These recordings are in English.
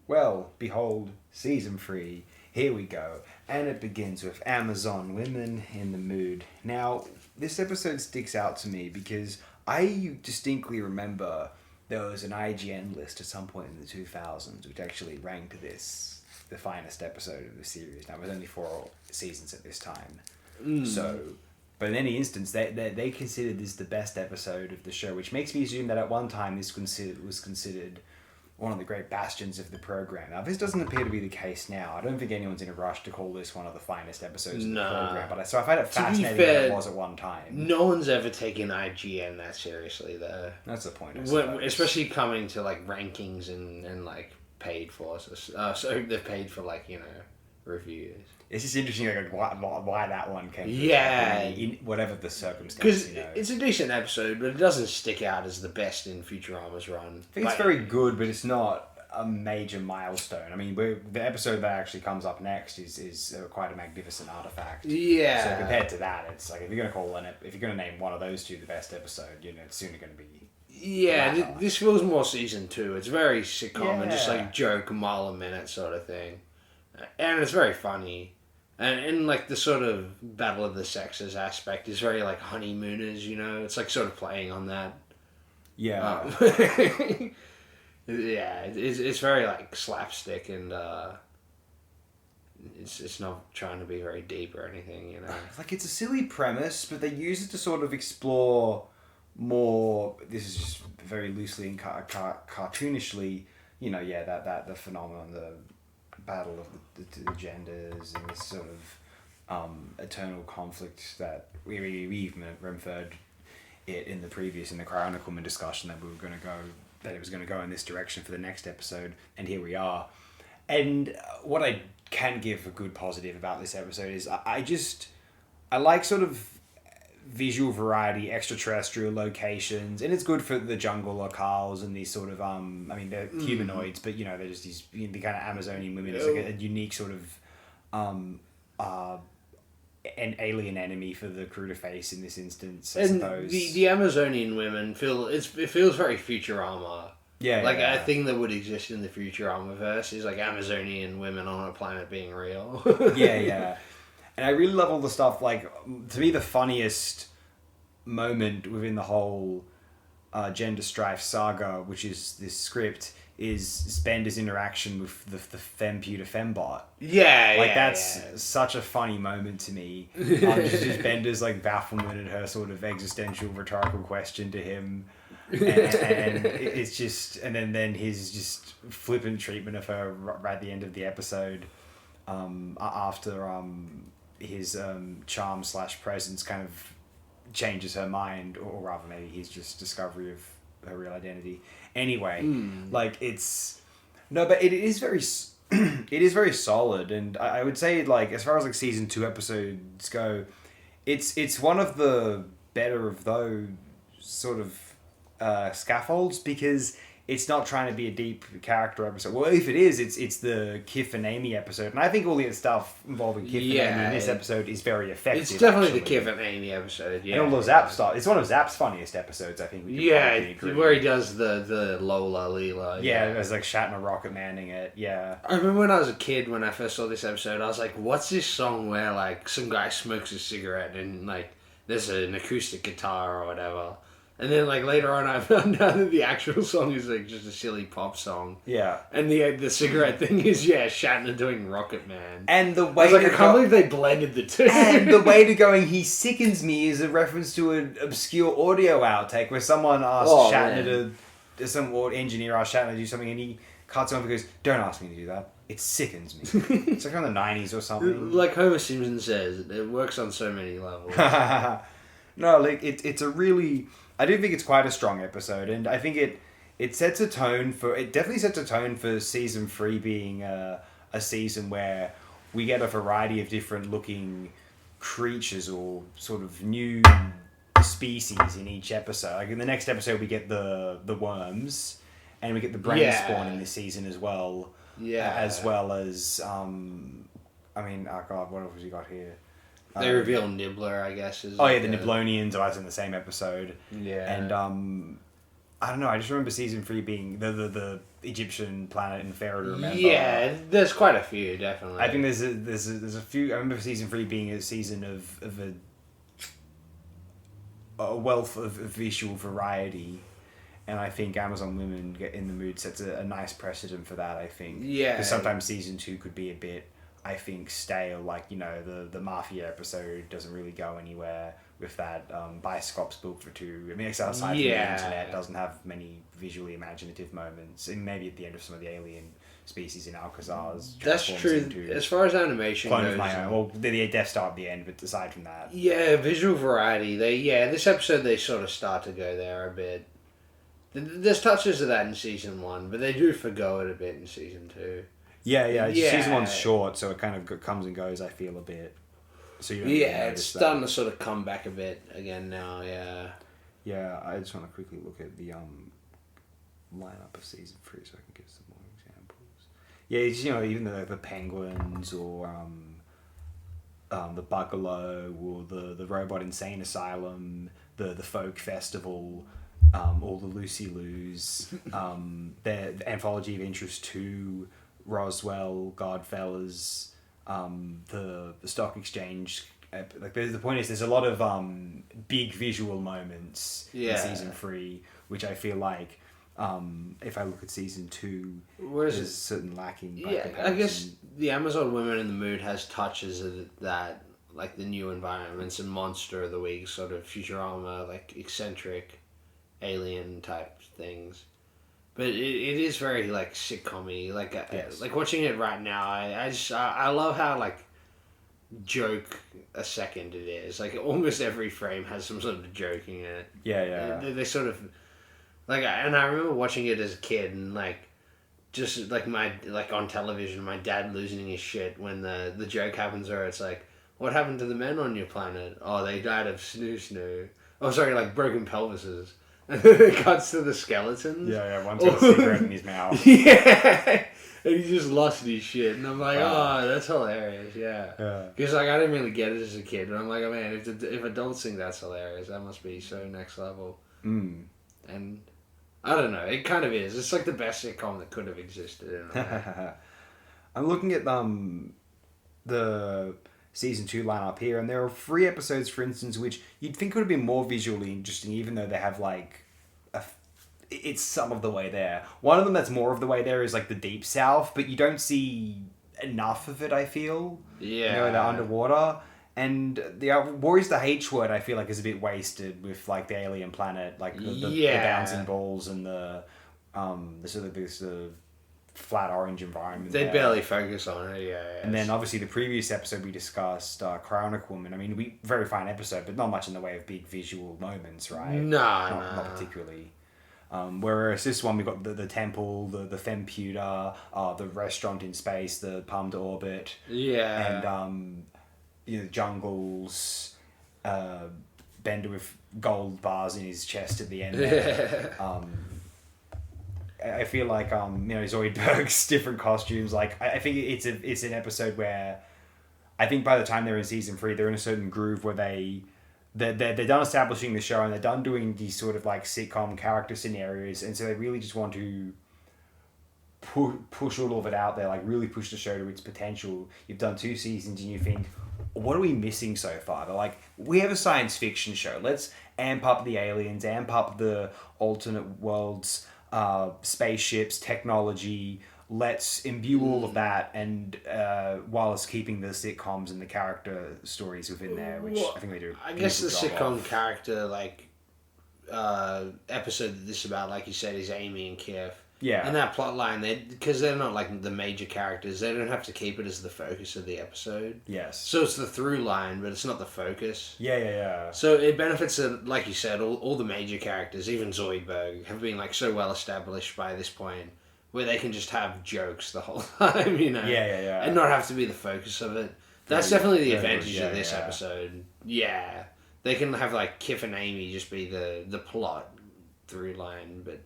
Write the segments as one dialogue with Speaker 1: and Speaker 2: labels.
Speaker 1: Well, behold, season 3. Here we go. And it begins with Amazon women in the mood. Now, this episode sticks out to me because I distinctly remember there was an IGN list at some point in the 2000s which actually ranked this the finest episode of the series. Now, it was only 4 seasons at this time. So, but in any instance, they considered this the best episode of the show, which makes me assume that at one time this was considered one of the great bastions of the program. Now, this doesn't appear to be the case now. I don't think anyone's in a rush to call this one of the finest episodes of the program. But so I find it fascinating that it was at one time.
Speaker 2: No one's ever taken IGN that seriously, though.
Speaker 1: That's the point.
Speaker 2: Especially coming to like rankings and like paid for. So they're paid for like reviews.
Speaker 1: It's just interesting, like why that one came.
Speaker 2: Yeah,
Speaker 1: in whatever the circumstance.
Speaker 2: Because it's a decent episode, but it doesn't stick out as the best in Futurama's run.
Speaker 1: I think it's very good, but it's not a major milestone. I mean, the episode that actually comes up next is quite a magnificent artifact.
Speaker 2: Yeah.
Speaker 1: So compared to that, it's like if you're gonna name one of those two the best episode, it's sooner gonna be.
Speaker 2: Yeah, this feels more season 2. It's very sitcom and just like joke mile a minute sort of thing, and it's very funny. And like the sort of battle of the sexes aspect is very like honeymooners, it's like sort of playing on that.
Speaker 1: Yeah.
Speaker 2: Yeah, it's very like slapstick and it's not trying to be very deep or anything,
Speaker 1: Like it's a silly premise, but they use it to sort of explore more. This is just very loosely and cartoonishly, that the phenomenon, the battle of the genders and this sort of eternal conflict that we even referred it in the Chronicleman discussion that it was going to go in this direction for the next episode, and here we are. And what I can give a good positive about this episode is I like sort of visual variety, extraterrestrial locations, and it's good for the jungle locales and these sort of they're humanoids, but they're just these the kind of Amazonian women. It's like a unique sort of an alien enemy for the crew to face in this instance, I suppose.
Speaker 2: The Amazonian women it feels very Futurama.
Speaker 1: Yeah,
Speaker 2: a thing that would exist in the Futurama verse is like Amazonian women on a planet being real.
Speaker 1: yeah. And I really love all the stuff, like, to me the funniest moment within the whole Gender Strife saga, which is this script, is Bender's interaction with the fempu to fembot. That's such a funny moment to me. Just Bender's, like, bafflement at her sort of existential rhetorical question to him. And it's just... And then his just flippant treatment of her right at the end of the episode after... his charm / presence kind of changes her mind, or rather maybe his just discovery of her real identity. Anyway, but it is very it is very solid, and I would say, like, as far as like season 2 episodes go, it's one of the better of those sort of scaffolds, because it's not trying to be a deep character episode. Well, if it is, it's the Kif and Amy episode. And I think all the stuff involving Kif and Amy in this episode is very effective.
Speaker 2: It's definitely the Kif and Amy episode,
Speaker 1: And all the Zap stuff. It's one of Zap's funniest episodes, I think.
Speaker 2: Where he does the Lola Leela.
Speaker 1: Yeah, there's like Shatner Rocket Manning it. Yeah.
Speaker 2: I remember when I was a kid, when I first saw this episode, I was like, what's this song where like some guy smokes a cigarette and like there's an acoustic guitar or whatever? And then, like, later on, I found out that the actual song is, like, just a silly pop song.
Speaker 1: Yeah.
Speaker 2: And the cigarette thing is, Shatner doing Rocket Man.
Speaker 1: And the way
Speaker 2: I can't believe they blended the two.
Speaker 1: And the way to going, he sickens me, is a reference to an obscure audio outtake where someone asked Shatner some engineer asked Shatner to do something, and he cuts off and goes, "Don't ask me to do that. It sickens me." It's like from the 90s or something.
Speaker 2: Like Homer Simpson says, it works on so many levels.
Speaker 1: No, like, it's a really... I do think it's quite a strong episode, and I think it sets a tone for... It definitely sets a tone for season 3 being a season where we get a variety of different looking creatures or sort of new species in each episode. Like in the next episode, we get the worms, and we get the brain spawn in this season as well.
Speaker 2: Yeah.
Speaker 1: As well as... oh God, what else have we got here?
Speaker 2: They reveal Nibbler, I guess.
Speaker 1: The Niblonians. That's in the same episode.
Speaker 2: Yeah.
Speaker 1: And I don't know. I just remember season 3 being the Egyptian planet and Pharaoh to remember.
Speaker 2: Yeah, there's quite a few, definitely.
Speaker 1: I think there's a few. I remember season 3 being a season of a wealth of visual variety, and I think Amazon Women Get in the Mood sets a nice precedent for that. I think.
Speaker 2: Yeah.
Speaker 1: Because sometimes season 2 could be a bit, I think, stale. Like, you know, the Mafia episode doesn't really go anywhere with that. Bioscope's built for 2. I mean, it's outside from the internet, doesn't have many visually imaginative moments. And maybe at the end of some of the alien species in Alcazar's.
Speaker 2: That's true. As far as animation
Speaker 1: Clone
Speaker 2: goes,
Speaker 1: of my own. Well, the Death Star at the end, but aside from that.
Speaker 2: Yeah, visual variety. This episode they sort of start to go there a bit. There's touches of that in season 1, but they do forgo it a bit in season 2.
Speaker 1: Yeah. Season 1's short, so it kind of comes and goes, I feel, a bit. So you don't really
Speaker 2: it's starting to sort of come back a bit again now, yeah.
Speaker 1: Yeah, I just want to quickly look at the lineup of season 3 so I can give some more examples. Yeah, it's, you know, even the Penguins or the Buccalo or the Robot Insane Asylum, the Folk Festival, all the Lucy Loos, the Anthology of Interest 2, Roswell, Godfellas, the Stock Exchange. Like, the point is, there's a lot of big visual moments in season 3, which I feel like if I look at season 2, there's certain lacking.
Speaker 2: I guess the Amazon Women in the Mood has touches of that, like the new environments and Monster of the Week, sort of Futurama, like eccentric alien type things. But it is very like sitcom-y. Like like watching it right now, I love how like joke a second it is. Like almost every frame has some sort of joking in it.
Speaker 1: Yeah.
Speaker 2: They sort of like, and I remember watching it as a kid and like just like on television, my dad losing his shit when the joke happens where it's like, what happened to the men on your planet? Oh, they died of snoo. Oh, sorry, like broken pelvises. And then it cuts to the skeletons.
Speaker 1: Yeah, one's got a cigarette in his mouth.
Speaker 2: Yeah, and he just lost his shit. And I'm like, oh, that's hilarious, yeah. Because like, I didn't really get it as a kid. But I'm like, oh man, if adults think that's hilarious, that must be so next level. And I don't know, it kind of is. It's like the best sitcom that could have existed in a way.
Speaker 1: I'm looking at the season 2 lineup here, and there are 3 episodes, for instance, which you'd think would have been more visually interesting, even though they have like it's some of the way there. One of them that's more of the way there is like the Deep South, but you don't see enough of it, I feel.
Speaker 2: Yeah.
Speaker 1: You know, they're underwater. And the Warriors the H word, I feel like, is a bit wasted with like the alien planet, like the bouncing balls and the sort of this flat orange environment.
Speaker 2: They barely focus on it, yeah.
Speaker 1: And then obviously the previous episode we discussed, Cryonic Woman. I mean, very fine episode, but not much in the way of big visual moments, right? Not particularly. Whereas this one, we got the temple, the Femputer, the restaurant in space, the Palm to Orbit, and you know, jungles, Bender with gold bars in his chest at the end. I feel like you know, Zoidberg's different costumes. Like I think it's an episode where I think by the time they're in season 3, they're in a certain groove where they're done establishing the show and they're done doing these sort of like sitcom character scenarios, and so they really just want to push all of it out there, like really push the show to its potential. You've done 2 seasons and you think, what are we missing so far? They're like, we have a science fiction show. Let's amp up the aliens, amp up the alternate worlds, spaceships, technology. Let's imbue all of that, and whilst keeping the sitcoms and the character stories within there, which I think they do.
Speaker 2: I guess the sitcom character episode that this is about, like you said, is Amy and Kiev.
Speaker 1: Yeah.
Speaker 2: And that plot line, because they're not like the major characters, they don't have to keep it as the focus of the episode.
Speaker 1: Yes.
Speaker 2: So it's the through line, but it's not the focus.
Speaker 1: Yeah.
Speaker 2: So it benefits that, like you said, all the major characters, even Zoidberg, have been like so well established by this point, where they can just have jokes the whole time, you know?
Speaker 1: Yeah.
Speaker 2: And not have to be the focus of it. That's definitely the advantage of this episode. Yeah. They can have like Kif and Amy just be the plot through line, but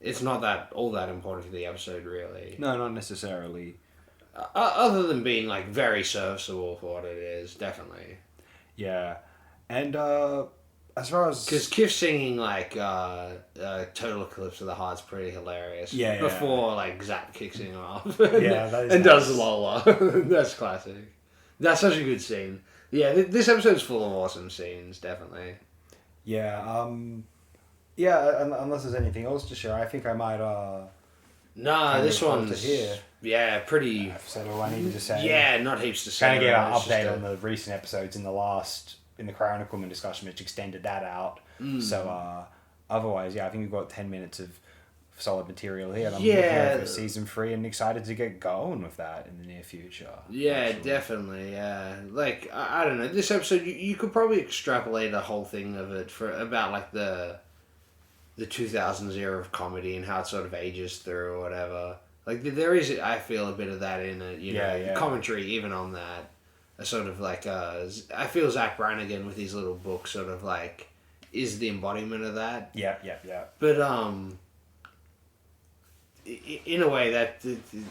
Speaker 2: it's not all that important to the episode, really.
Speaker 1: No, not necessarily.
Speaker 2: Other than being like very serviceable for what it is, definitely.
Speaker 1: Yeah. And as far as
Speaker 2: because Kif singing like "Total Eclipse of the Heart's" pretty hilarious.
Speaker 1: Yeah, yeah.
Speaker 2: Before like Zap kicks him off.
Speaker 1: Yeah, that is
Speaker 2: and
Speaker 1: nice.
Speaker 2: does Lola. That's classic. That's such a good scene. Yeah, this episode's full of awesome scenes. Definitely.
Speaker 1: Yeah. Yeah. Unless there's anything else to share, I think I might.
Speaker 2: Nah, this one's
Speaker 1: here.
Speaker 2: yeah, pretty.
Speaker 1: I've said all I needed to say.
Speaker 2: Yeah, not heaps to say.
Speaker 1: Kind of gave an
Speaker 2: It's just
Speaker 1: update on the recent episodes in the Chronicleman discussion, which extended that out. So, otherwise, yeah, I think we've got 10 minutes of solid material here. And I'm looking over season 3 and excited to get going with that in the near future.
Speaker 2: Yeah,
Speaker 1: actually.
Speaker 2: definitely. Yeah, like I don't know. This episode, you could probably extrapolate a whole thing of it for about like the 2000s era of comedy and how it sort of ages through or whatever. Like there is, I feel, a bit of that in it. You know, commentary even on that. A sort of like I feel Zach Brannigan with his little book sort of like is the embodiment of that.
Speaker 1: Yeah.
Speaker 2: But in a way that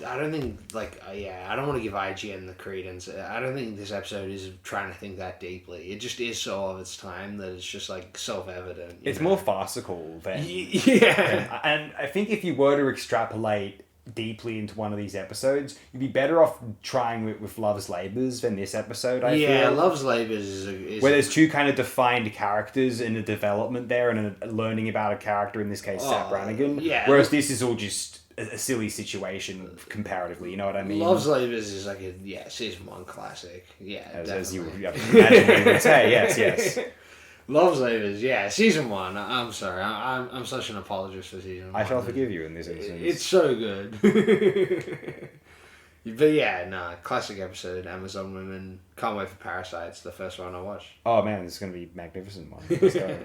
Speaker 2: I don't think like I don't want to give IGN the credence. I don't think this episode is trying to think that deeply. It just is so of its time that it's just like self-evident.
Speaker 1: It's more farcical than
Speaker 2: yeah.
Speaker 1: And I think if you were to extrapolate deeply into one of these episodes, you'd be better off trying with Love's Labours than this episode. I feel.
Speaker 2: Love's Labours is
Speaker 1: where there's two kind of defined characters and a development there and a learning about a character, in this case Zach Brannigan.
Speaker 2: Yeah.
Speaker 1: Whereas this is all just a silly situation comparatively, you know what I mean?
Speaker 2: Love's Labours is like a season 1 classic. Yeah,
Speaker 1: as you would imagine you would say, yes.
Speaker 2: Love's Labours, season 1. I'm sorry, I'm such an apologist for season 1.
Speaker 1: I shall forgive you in this instance.
Speaker 2: It's so good. But yeah, classic episode. Amazon Women. Can't wait for Parasites, the first one I watched.
Speaker 1: Oh man, this is going to be a magnificent one. Let's go.